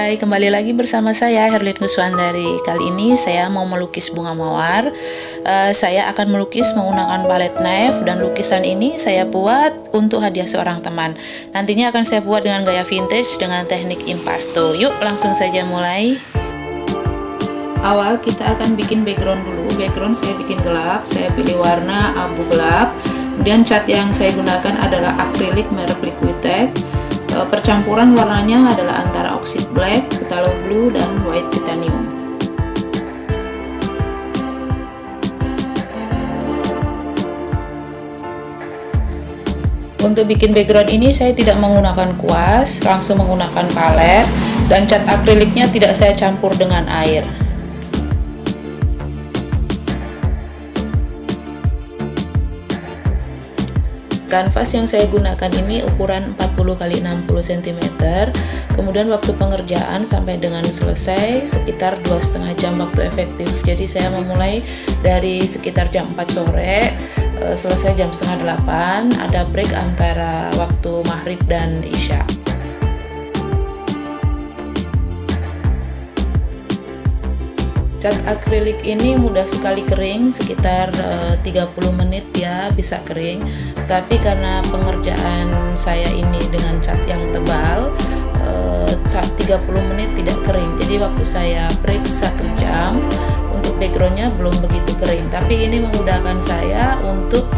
Hai, kembali lagi bersama saya Herlin Kuswandari. Kali ini saya mau melukis bunga mawar. Saya akan melukis menggunakan palette knife dan lukisan ini saya buat untuk hadiah seorang teman. Nantinya akan saya buat dengan gaya vintage dengan teknik impasto. Yuk, langsung saja mulai. Awal kita akan bikin background dulu. Background saya bikin gelap. Saya pilih warna abu gelap. Kemudian cat yang saya gunakan adalah akrilik merek Liquitex. Percampuran warnanya adalah antara oxide black, phthalo blue, dan white titanium. Untuk bikin background ini saya tidak menggunakan kuas, langsung menggunakan palet, dan cat akriliknya tidak saya campur dengan air. Kanvas yang saya gunakan ini ukuran 40 x 60 cm. Kemudian waktu pengerjaan sampai dengan selesai sekitar 2,5 jam waktu efektif. Jadi saya memulai dari sekitar jam 4 sore, selesai jam setengah 8. Ada break antara waktu maghrib dan isya. Cat akrilik ini mudah sekali kering, sekitar 30 menit ya bisa kering. Tapi karena pengerjaan saya ini dengan cat yang tebal, 30 menit tidak kering. Jadi waktu saya break 1 jam, untuk backgroundnya belum begitu kering. Tapi ini memudahkan saya untuk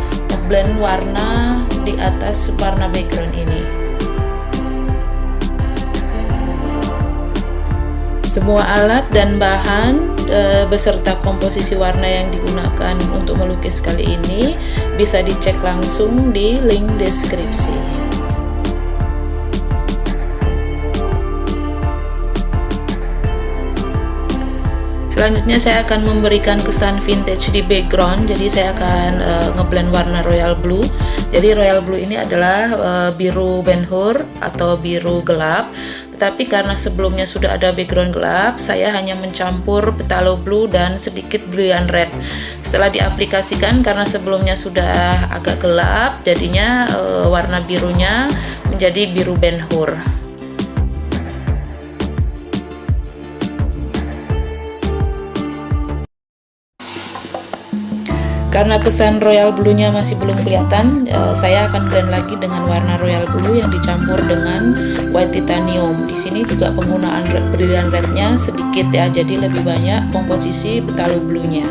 blend warna di atas warna background ini. Semua alat dan bahan beserta komposisi warna yang digunakan untuk melukis kali ini bisa dicek langsung di link deskripsi. Selanjutnya saya akan memberikan kesan vintage di background. Jadi saya akan ngeblend warna royal blue. Jadi royal blue ini adalah biru Ben Hur atau biru gelap. Tetapi karena sebelumnya sudah ada background gelap, saya hanya mencampur phthalo blue dan sedikit brilliant red. Setelah diaplikasikan, karena sebelumnya sudah agak gelap, jadinya warna birunya menjadi biru Ben Hur. Karena kesan royal blue-nya masih belum kelihatan, saya akan blend lagi dengan warna royal blue yang dicampur dengan white titanium. Di sini juga penggunaan brilliant red-nya sedikit ya, jadi lebih banyak komposisi phthalo blue-nya.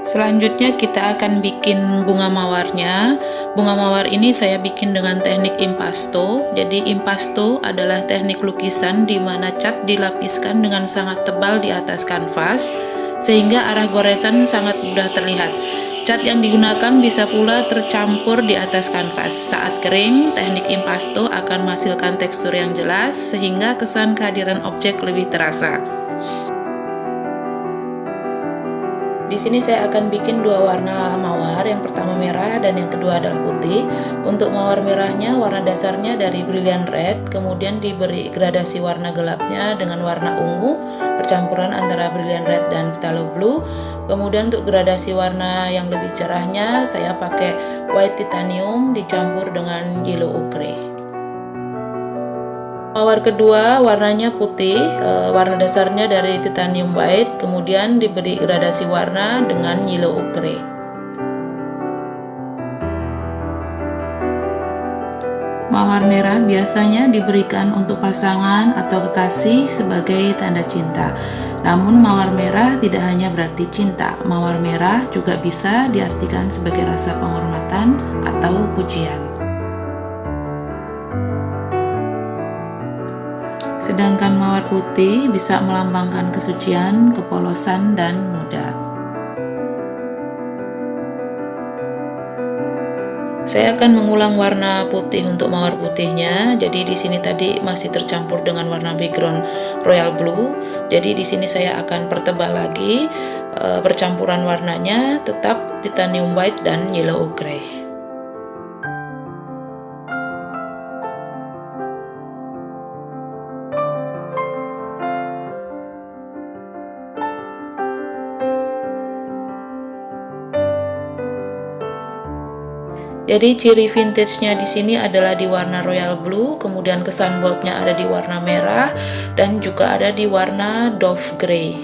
Selanjutnya kita akan bikin bunga mawarnya. Bunga mawar ini saya bikin dengan teknik impasto. Jadi impasto adalah teknik lukisan di mana cat dilapiskan dengan sangat tebal di atas kanvas sehingga arah goresan sangat mudah terlihat. Cat yang digunakan bisa pula tercampur di atas kanvas. Saat kering, teknik impasto akan menghasilkan tekstur yang jelas sehingga kesan kehadiran objek lebih terasa. Di sini saya akan bikin dua warna mawar, yang pertama merah dan yang kedua adalah putih. Untuk mawar merahnya warna dasarnya dari brilliant red, kemudian diberi gradasi warna gelapnya dengan warna ungu, percampuran antara brilliant red dan phthalo blue. Kemudian untuk gradasi warna yang lebih cerahnya saya pakai white titanium dicampur dengan yellow ochre. Mawar kedua warnanya putih, warna dasarnya dari titanium white, kemudian diberi gradasi warna dengan yellow ochre. Mawar merah biasanya diberikan untuk pasangan atau kekasih sebagai tanda cinta. Namun mawar merah tidak hanya berarti cinta, mawar merah juga bisa diartikan sebagai rasa penghormatan atau pujian. Sedangkan mawar putih bisa melambangkan kesucian, kepolosan, dan muda. Saya akan mengulang warna putih untuk mawar putihnya. Jadi di sini tadi masih tercampur dengan warna background royal blue. Jadi di sini saya akan pertebal lagi percampuran warnanya, tetap titanium white dan yellow ochre. Jadi ciri vintage-nya di sini adalah di warna royal blue, kemudian kesan bold-nya ada di warna merah dan juga ada di warna dove grey.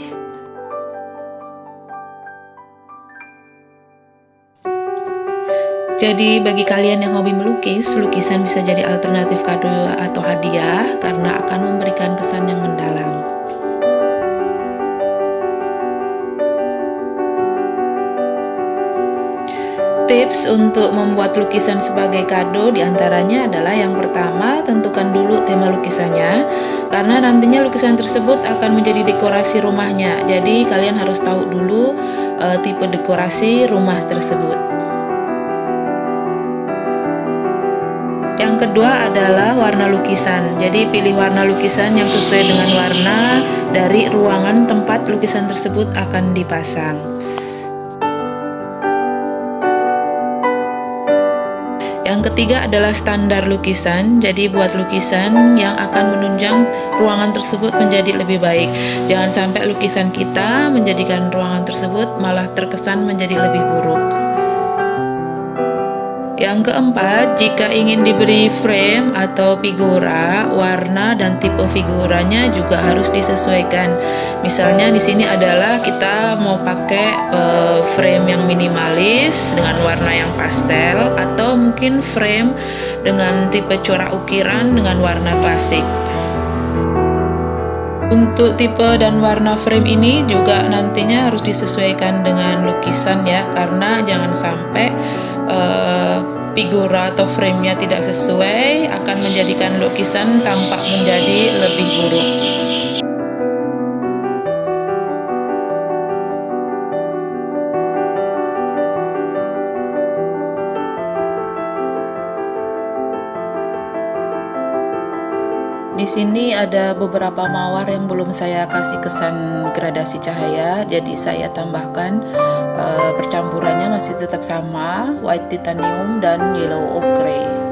Jadi bagi kalian yang hobi melukis, lukisan bisa jadi alternatif kado atau hadiah karena akan memberikan kesan yang mendalam. Tips untuk membuat lukisan sebagai kado diantaranya adalah yang pertama, tentukan dulu tema lukisannya karena nantinya lukisan tersebut akan menjadi dekorasi rumahnya. Jadi kalian harus tahu dulu tipe dekorasi rumah tersebut. Yang kedua adalah warna lukisan. Jadi pilih warna lukisan yang sesuai dengan warna dari ruangan tempat lukisan tersebut akan dipasang. Yang ketiga adalah standar lukisan. Jadi buat lukisan yang akan menunjang ruangan tersebut menjadi lebih baik. Jangan sampai lukisan kita menjadikan ruangan tersebut malah terkesan menjadi lebih buruk. Yang keempat, jika ingin diberi frame atau figura, warna dan tipe figuranya juga harus disesuaikan. Misalnya di sini adalah kita mau pakai frame yang minimalis dengan warna yang pastel, atau mungkin frame dengan tipe corak ukiran dengan warna klasik. Untuk tipe dan warna frame ini juga nantinya harus disesuaikan dengan lukisan ya, karena jangan sampai figura atau frame-nya tidak sesuai akan menjadikan lukisan tampak menjadi lebih buruk. Di sini ada beberapa mawar yang belum saya kasih kesan gradasi cahaya, jadi saya tambahkan percampurannya masih tetap sama, white titanium dan yellow ochre.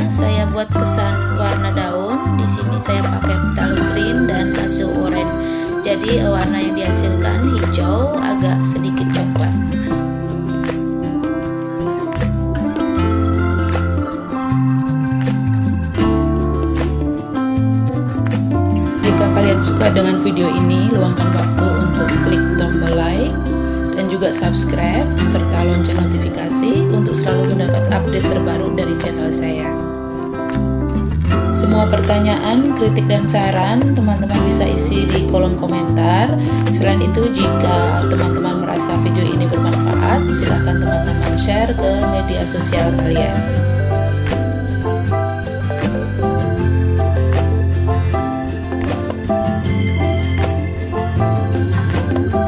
Saya buat kesan warna daun. Di sini saya pakai phthalo green dan azu orange. Jadi warna yang dihasilkan hijau agak sedikit coklat. Jika kalian suka dengan video ini, luangkan waktu untuk klik tombol like dan juga subscribe serta lonceng notifikasi untuk selalu mendapat update terbaru dari channel saya. Semua pertanyaan, kritik dan saran teman-teman bisa isi di kolom komentar. Selain itu, jika teman-teman merasa video ini bermanfaat, silahkan teman-teman share ke media sosial kalian.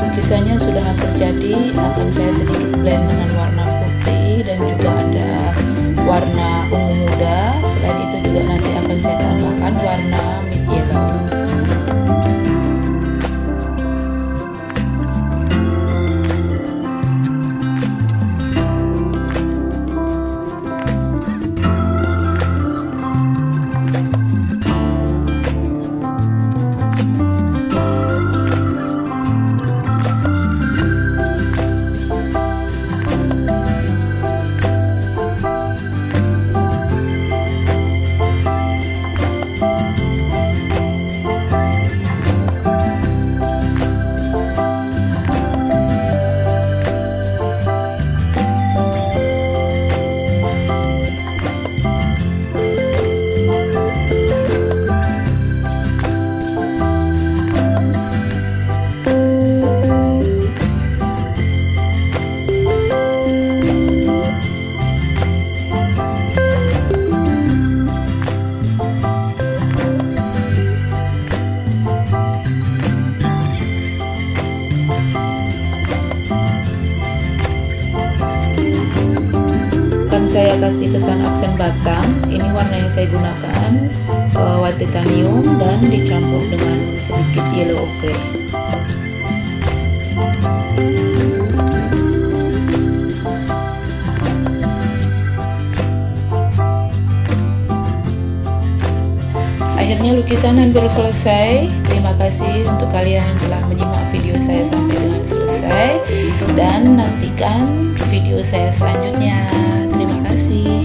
Lukisannya sudah hampir jadi, akan saya sedikit blend dengan warna putih dan juga ada warna ungu muda. Selain itu juga nanti akan saya tambahkan warna mid yellow. Saya kasih kesan aksen batang. Ini warna yang saya gunakan white titanium dan dicampur dengan sedikit yellow ochre. Akhirnya lukisan hampir selesai. Terima kasih untuk kalian yang telah menyimak video saya sampai dengan selesai, dan nantikan video saya selanjutnya. Terima kasih.